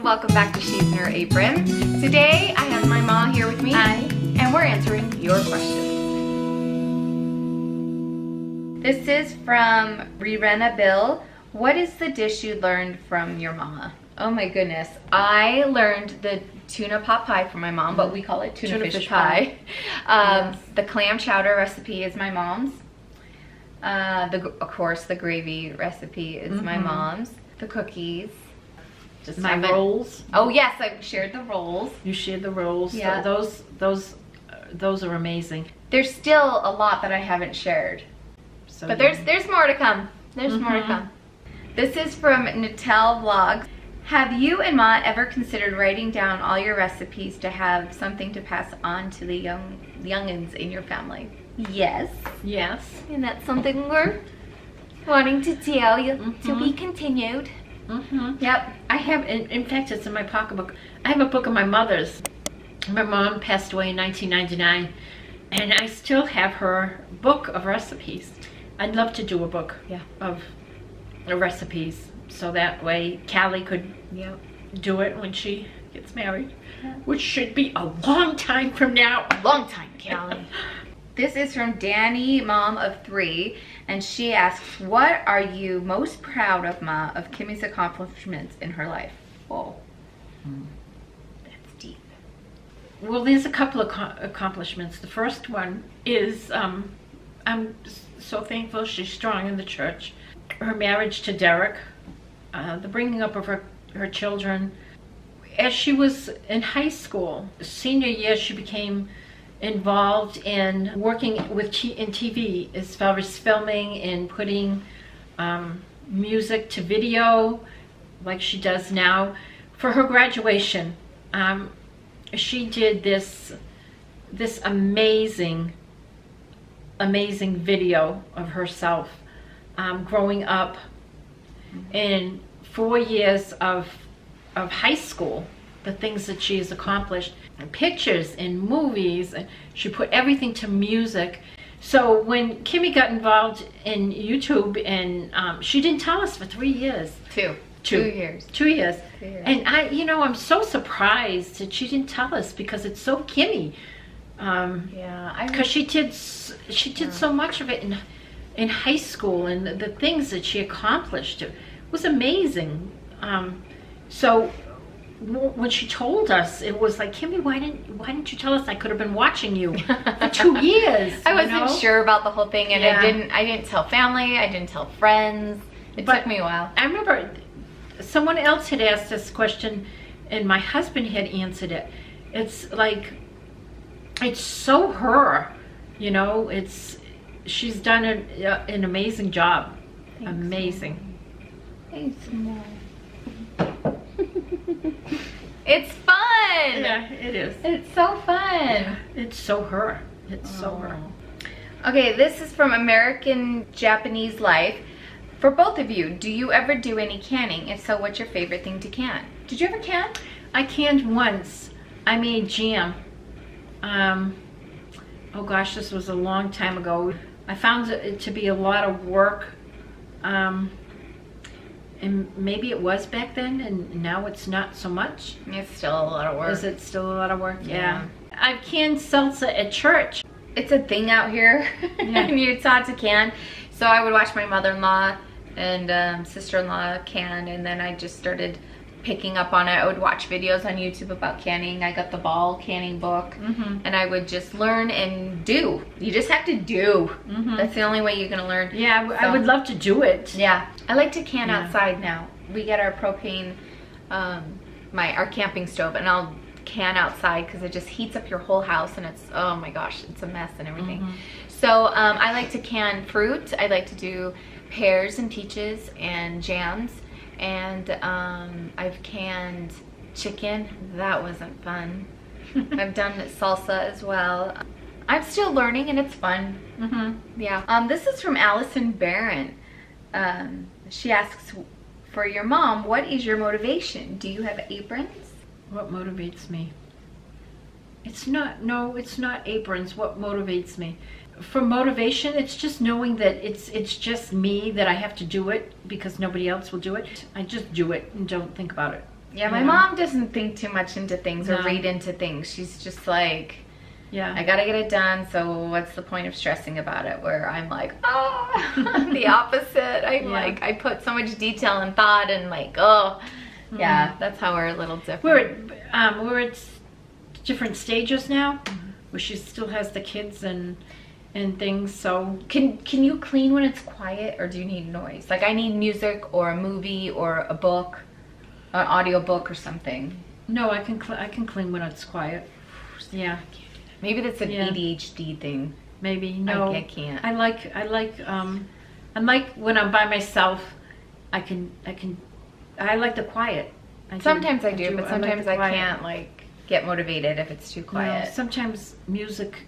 welcome back to She's in Her Apron. Today I have my mom here with me. Hi. And we're answering your questions. This is from Rirena Bill. What is the dish you learned from your mama? Oh my goodness. I learned the tuna pot pie from my mom, but we call it tuna fish pie. Yes. The clam chowder recipe is my mom's. Of course, the gravy recipe is my mom's. The cookies. Just my rolls. Oh yes, I've shared the rolls. You shared the rolls. Yeah. Those are amazing. There's still a lot that I haven't shared. So But there's more to come. There's more to come. This is from Natal Vlogs. Have you and Ma ever considered writing down all your recipes to have something to pass on to the youngins in your family? Yes. Yes. And that's something we're wanting to tell you to be continued. Yep. I have, in fact, it's in my pocketbook. I have a book of my mother's. My mom passed away in 1999, and I still have her book of recipes. I'd love to do a book of recipes, so that way Callie could do it when she gets married, which should be a long time from now. A long time, Callie. This is from Danny, mom of 3, and she asks, what are you most proud of, Ma, of Kimmy's accomplishments in her life? Whoa. That's deep. Well, there's a couple of accomplishments. The first one is I'm so thankful she's strong in the church. Her marriage to Derek, the bringing up of her children. As she was in high school, senior year, she became involved in working in TV as far as filming and putting music to video like she does now. For her graduation, she did this amazing video of herself growing up in 4 years of high school, the things that she has accomplished, and pictures and movies, and she put everything to music. So when Kimmy got involved in YouTube, and she didn't tell us for 3 years. Two years. And I'm so surprised that she didn't tell us, because it's so Kimmy. Because she did so much of it in high school, and the things that she accomplished, it was amazing. So when she told us, it was like, Kimmy, why didn't you tell us? I could have been watching you for 2 years. I wasn't sure about the whole thing, and I didn't tell family, I didn't tell friends. It took me a while. I remember someone else had asked this question, and my husband had answered it. It's like, it's so her, she's done an amazing job. Thanks, amazing. Thanks, Mom. It's fun. Yeah, it is. It's so fun. Yeah, it's so her. It's so her. Okay, this is from American Japanese Life. For both of you, do you ever do any canning? If so, what's your favorite thing to can? Did you ever can? I canned once. I made jam. Oh gosh, this was a long time ago. I found it to be a lot of work. And maybe it was back then, and now it's not so much. It's still a lot of work. Is it still a lot of work? Yeah. I've canned salsa at church. It's a thing out here in Utah to can. So I would watch my mother-in-law and sister-in-law can, and then I just started picking up on it. I would watch videos on YouTube about canning. I got the Ball canning book, and I would just learn and do. You just have to do. That's the only way you're gonna learn. Yeah, I would love to do it. Yeah, I like to can outside now. We get our propane, our camping stove, and I'll can outside because it just heats up your whole house, and it's, oh my gosh, it's a mess and everything. So I like to can fruit. I like to do pears and peaches and jams. And I've canned chicken. That wasn't fun. I've done salsa as well. I'm still learning, and it's fun. Yeah. This is from Allison Barron. She asks, for your mom, what is your motivation? Do you have aprons? What motivates me? It's not aprons. What motivates me? For motivation, it's just knowing that it's just me, that I have to do it because nobody else will do it. I just do it and don't think about it. Yeah, my mom doesn't think too much into things or read into things. She's just like, I gotta get it done, so what's the point of stressing about it? Where I'm like, I'm the opposite. I'm like, I put so much detail and thought and like, yeah, that's how we're a little different. We're at different stages now, where she still has the kids and things, so. Can you clean when it's quiet, or do you need noise? Like, I need music or a movie or a book, an audio book or something. No, I can clean when it's quiet. Yeah. Maybe that's an ADHD thing. Maybe. No, I can't. I like when I'm by myself. I like the quiet. Sometimes I do, but sometimes I can't like get motivated if it's too quiet. No, sometimes music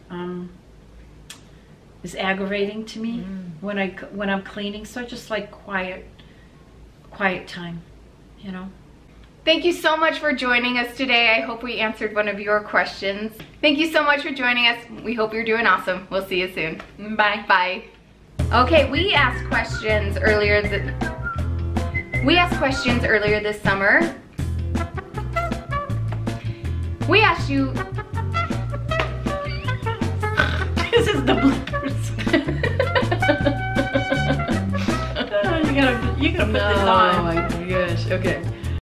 is aggravating to me when I'm cleaning. So I just like quiet time, you know. Thank you so much for joining us today. I hope we answered one of your questions. Thank you so much for joining us. We hope you're doing awesome. We'll see you soon. Bye. Bye. Okay, we asked questions earlier this summer. We asked you. This is the bloopers. You gotta put this on. Oh my gosh. Okay.